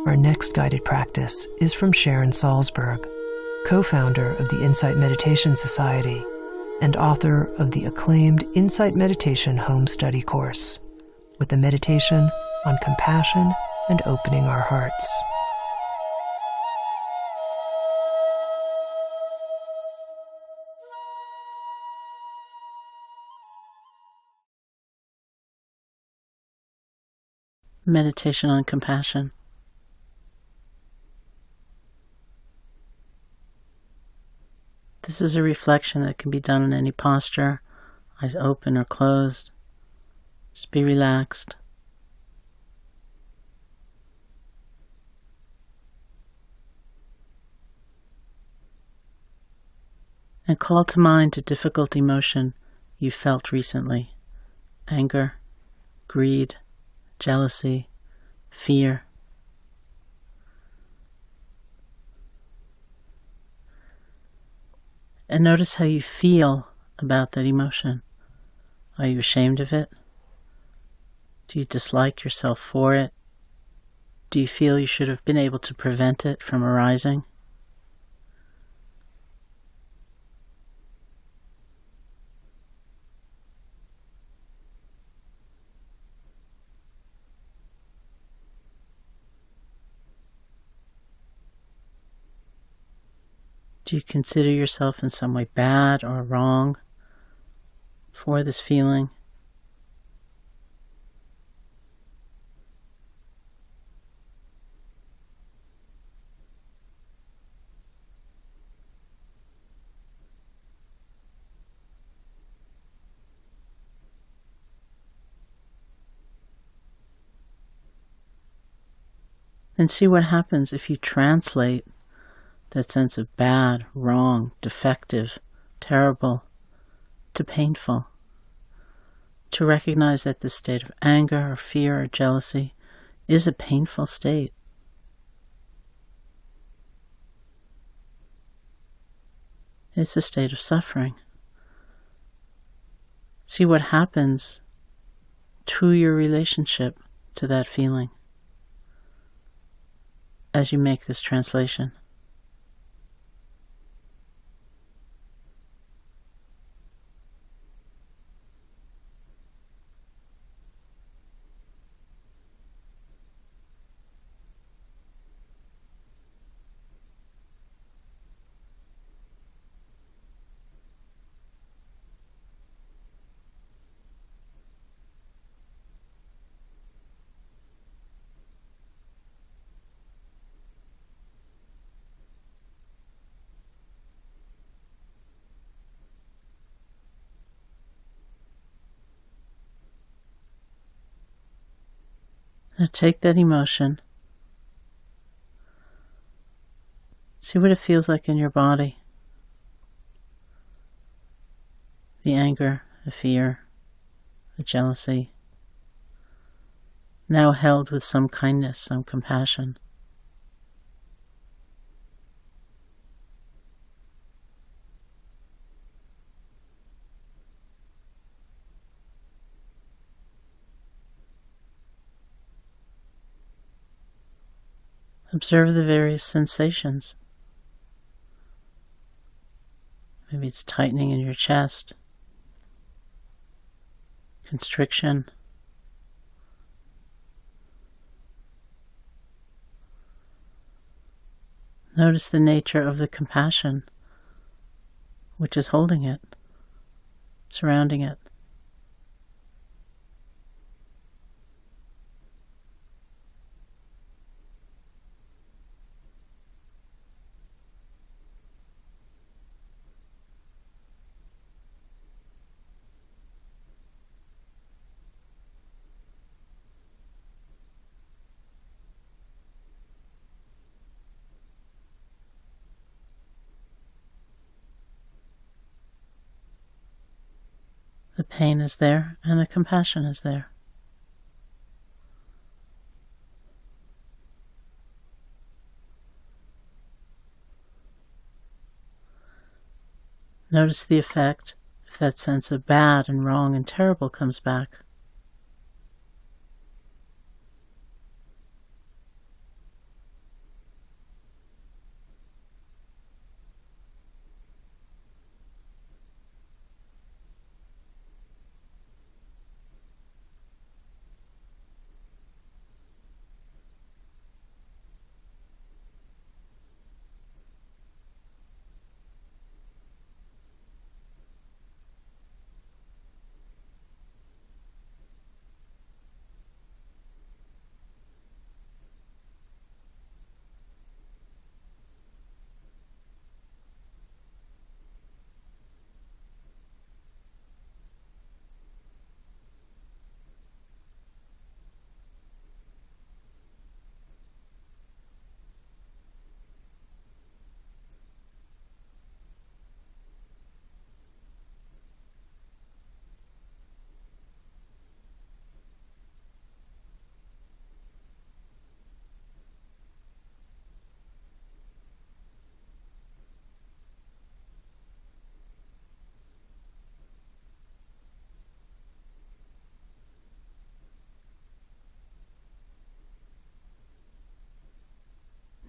Our next guided practice is from Sharon Salzberg, co-founder of the Insight Meditation Society and author of the acclaimed Insight Meditation Home Study course, with a meditation on compassion and opening our hearts. Meditation on compassion. This is a reflection that can be done in any posture, eyes open or closed. Just be relaxed. And call to mind a difficult emotion you felt recently: anger, greed, jealousy, fear. And notice how you feel about that emotion. Are you ashamed of it? Do you dislike yourself for it? Do you feel you should have been able to prevent it from arising? Do you consider yourself in some way bad or wrong for this feeling? And see what happens if you translate that sense of bad, wrong, defective, terrible, to painful. To recognize that this state of anger or fear or jealousy is a painful state. It's a state of suffering. See what happens to your relationship to that feeling as you make this translation. Now take that emotion. See what it feels like in your body. The anger, the fear, the jealousy. Now held with some kindness, some compassion. Observe the various sensations. Maybe it's tightening in your chest, constriction, notice the nature of the compassion which is holding it, surrounding it. The pain is there and the compassion is there. Notice the effect if that sense of bad and wrong and terrible comes back.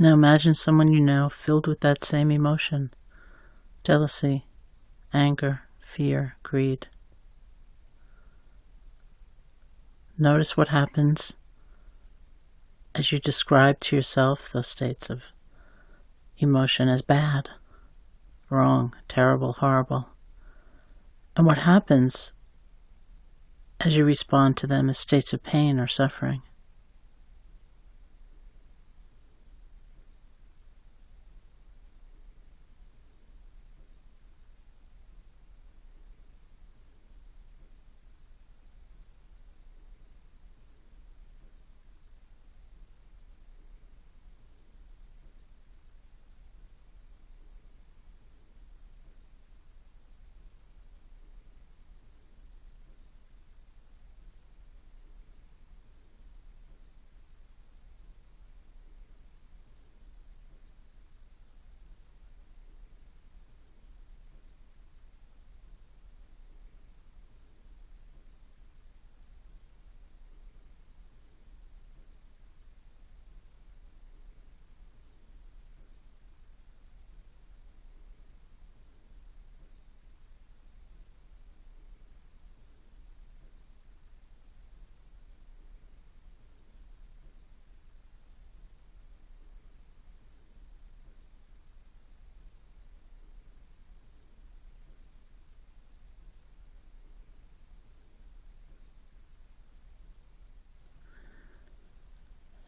Now imagine someone you know filled with that same emotion: jealousy, anger, fear, greed. Notice what happens as you describe to yourself those states of emotion as bad, wrong, terrible, horrible. And what happens as you respond to them as states of pain or suffering.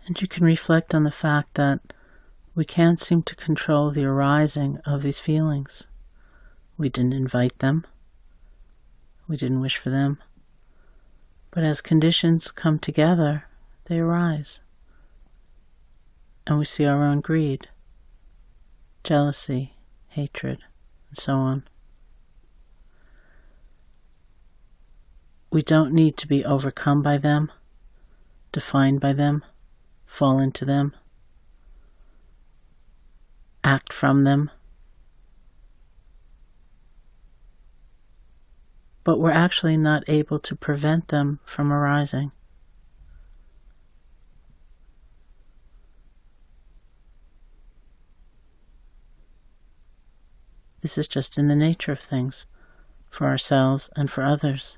And you can reflect on the fact that we can't seem to control the arising of these feelings. We didn't invite them. We didn't wish for them. But as conditions come together, they arise. And we see our own greed, jealousy, hatred, and so on. We don't need to be overcome by them, defined by them, fall into them, act from them. But we're actually not able to prevent them from arising. This is just in the nature of things, for ourselves and for others.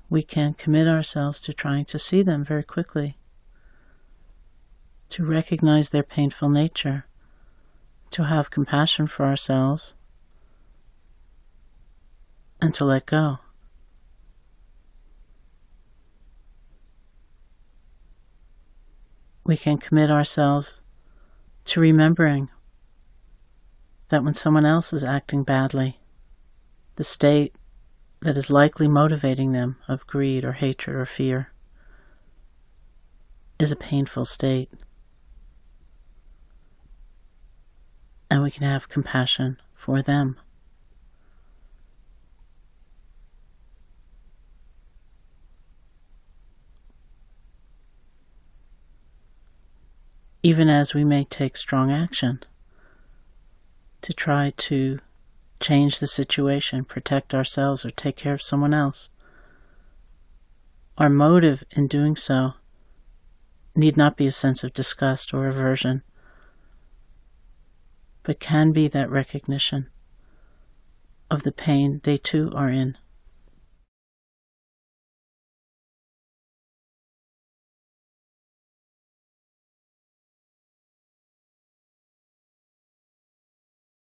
We can commit ourselves to trying to see them very quickly, to recognize their painful nature, to have compassion for ourselves, and to let go. We can commit ourselves to remembering that when someone else is acting badly, the state that is likely motivating them of greed or hatred or fear is a painful state. And we can have compassion for them. Even as we may take strong action to try to change the situation, protect ourselves, or take care of someone else, our motive in doing so need not be a sense of disgust or aversion, but can be that recognition of the pain they too are in.